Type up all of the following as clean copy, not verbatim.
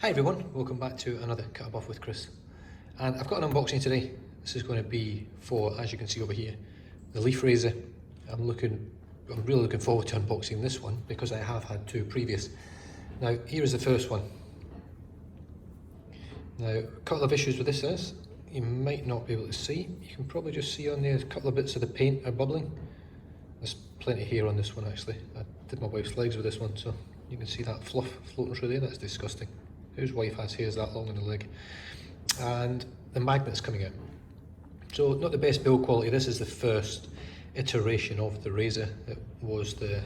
Hi everyone, welcome back to another Cut Above with Chris. And I've got an unboxing today. This is going to be for, as you can see over here, the leaf razor. I'm really looking forward to unboxing this one because I have had two previous. Now here is the first one. Now a couple of issues with this is, you might not be able to see. You can probably just see on there a couple of bits of the paint are bubbling. There's plenty of hair on this one actually. I did my wife's legs with this one, so you can see that fluff floating through there. That's disgusting. Whose wife has hairs that long on the leg? And the magnet's coming out. So not the best build quality. This is the first iteration of the razor. It was the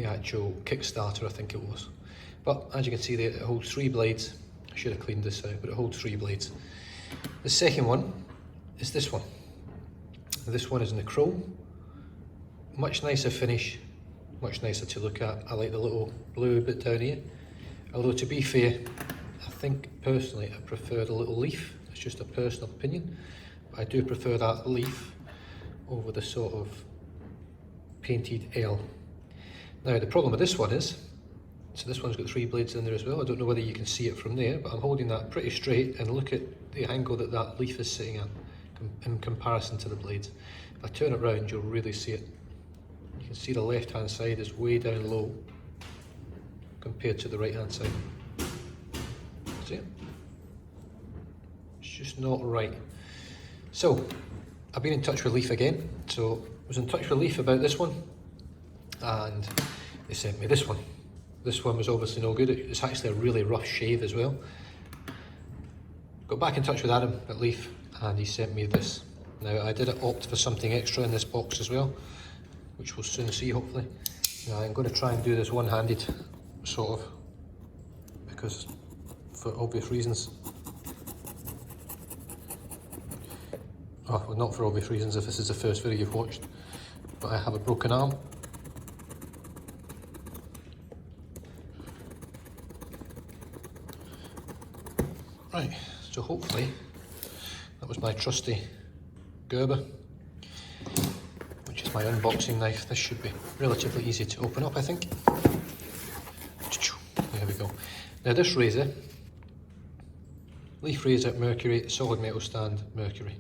actual Kickstarter, I think it was. But as you can see there, it holds 3 blades. I should have cleaned this out, but it holds 3 blades. The second one is this one. This one is in the chrome. Much nicer finish, much nicer to look at. I like the little blue bit down here. Although to be fair, I think personally I prefer the little leaf. It's just a personal opinion. But I do prefer that leaf over the sort of painted L. Now the problem with this one is, so this one's got 3 blades in there as well. I don't know whether you can see it from there, but I'm holding that pretty straight and look at the angle that that leaf is sitting at in comparison to the blades. If I turn it round, you'll really see it. You can see the left hand side is way down low compared to the right hand side. See it? It's just not right. So I've been in touch with Leaf again. So I was in touch with Leaf about this one and they sent me this one. This one was obviously no good. It's actually a really rough shave as well. Got back in touch with Adam at Leaf and he sent me this. Now I did opt for something extra in this box as well, which we'll soon see hopefully. Now I'm going to try and do this one-handed, sort of, because for obvious reasons. Oh, well, not for obvious reasons if this is the first video you've watched, but I have a broken arm. Right, so hopefully, that was my trusty Gerber, which is my unboxing knife. This should be relatively easy to open up, I think. There we go. Now this razor, Leaf razor, Mercury, solid metal stand, Mercury.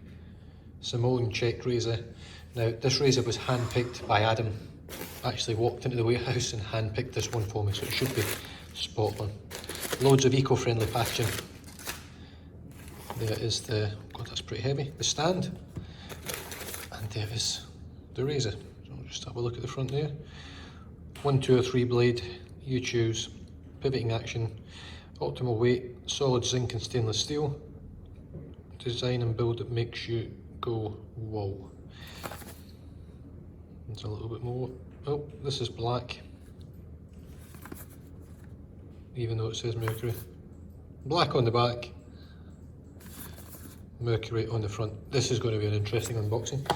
Samoan checked razor. Now this razor was hand-picked by Adam. Actually walked into the warehouse and hand-picked this one for me, so it should be spot on. Loads of eco-friendly packaging. There is the, God that's pretty heavy, the stand. And there is the razor. So I'll just have a look at the front there. 1, 2 or 3 blade, you choose. Pivoting action, optimal weight, solid zinc and stainless steel. Design and build that makes you go whoa. There's a little bit more. Oh, this is black. Even though it says Mercury. Black on the back, Mercury on the front. This is going to be an interesting unboxing.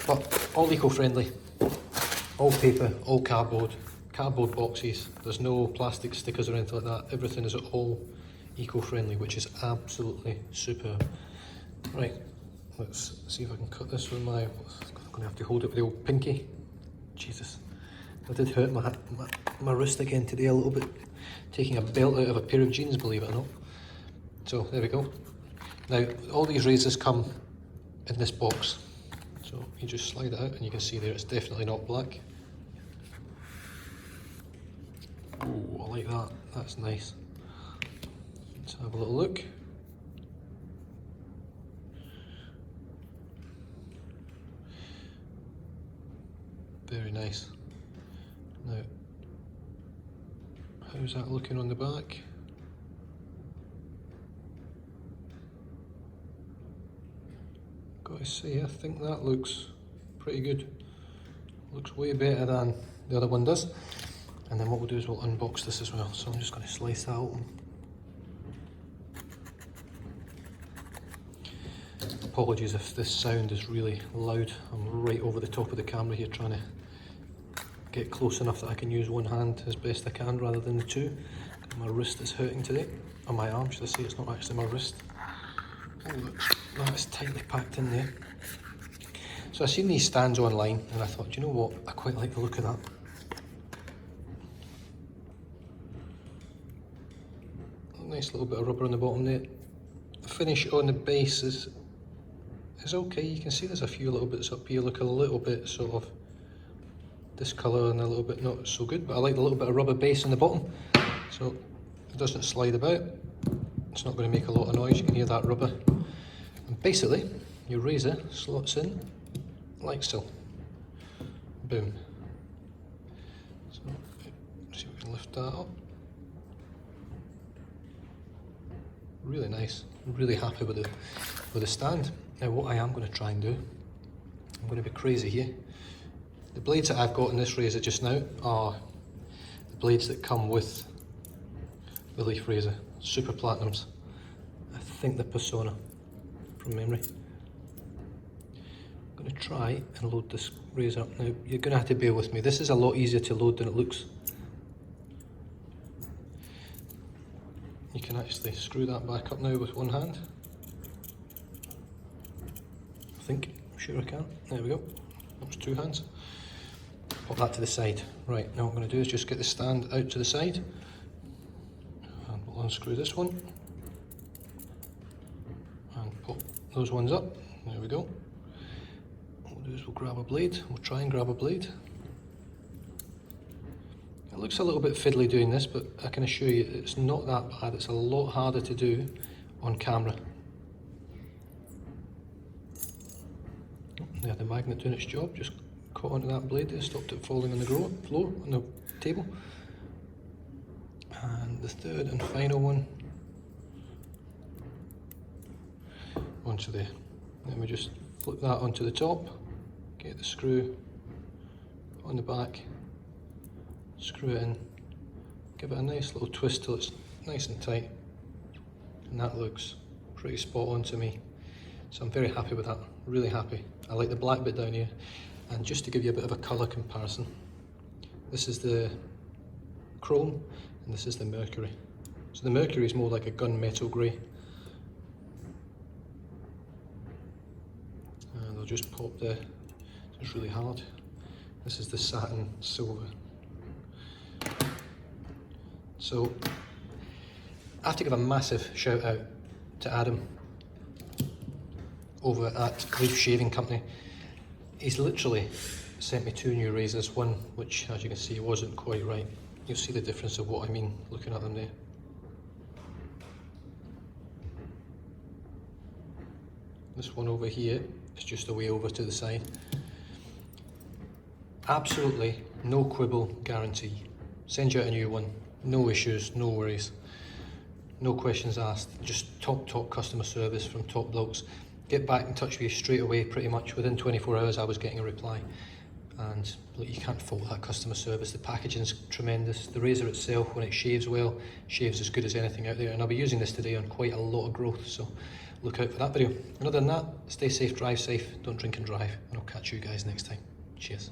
But all eco-friendly, all paper, all cardboard boxes. There's no plastic stickers or anything like that. Everything is all eco-friendly, which is absolutely superb. Right, let's see if I can cut this with my, I'm going to have to hold it with the old pinky. Jesus, I did hurt my wrist again today a little bit, taking a belt out of a pair of jeans, believe it or not. So there we go. Now all these razors come in this box, so you just slide it out and you can see there it's definitely not black. Oh, I like that, that's nice. Let's have a little look. Very nice. Now, how's that looking on the back? Got to say, I think that looks pretty good. Looks way better than the other one does. And then what we'll do is we'll unbox this as well. So I'm just going to slice that open. Apologies if this sound is really loud. I'm right over the top of the camera here trying to get close enough that I can use one hand as best I can rather than the two. My wrist is hurting today. Or my arm, should I say. It's not actually my wrist. Oh look, that is tightly packed in there. So I seen these stands online and I thought, do you know what? I quite like the look of that. Nice little bit of rubber on the bottom there. The finish on the base is okay. You can see there's a few little bits up here look a little bit sort of this colour and a little bit not so good, but I like the little bit of rubber base on the bottom, so it doesn't slide about. It's not going to make a lot of noise. You can hear that rubber. And basically, your razor slots in like so. Boom. So, see if we can lift that up. Really nice. I'm really happy with the stand. Now what I am going to try and do, I'm going to be crazy here. The blades that I've got in this razor just now are the blades that come with the Leaf razor, Super Platinums. I think the Persona, from memory. I'm going to try and load this razor up now. You're going to have to bear with me. This is a lot easier to load than it looks. You can actually screw that back up now with one hand. I'm sure I can. There we go. That was two hands. Pop that to the side. Right, now what I'm going to do is just get the stand out to the side. And we'll unscrew this one. And pop those ones up. There we go. What we'll do is we'll grab a blade. We'll try and grab a blade. It looks a little bit fiddly doing this, but I can assure you it's not that bad. It's a lot harder to do on camera. There, the magnet doing its job, just caught onto that blade there, stopped it falling on the floor, on the table. And the third and final one onto there. Then we just flip that onto the top, get the screw on the back, screw it in, give it a nice little twist till it's nice and tight, and that looks pretty spot on to me. So I'm very happy with that, really happy. I like the black bit down here, and just to give you a bit of a colour comparison, this is the chrome and this is the mercury. So the mercury is more like a gunmetal grey. And I'll just pop there, it's really hard. This is the satin silver. So I have to give a massive shout out to Adam over at Leaf Shaving Company. He's literally sent me two new razors, one which, as you can see, wasn't quite right. You'll see the difference of what I mean looking at them there. This one over here is just a way over to the side. Absolutely no quibble guarantee. Send you out a new one, no issues, no worries, no questions asked, just top customer service from top blokes. Get back in touch with you straight away, pretty much within 24 hours I was getting a reply. And look, you can't fault that customer service. The packaging's tremendous. The razor itself, when it shaves well, shaves as good as anything out there. And I'll be using this today on quite a lot of growth, so look out for that video. And other than that, stay safe, drive safe, don't drink and drive, and I'll catch you guys next time. Cheers.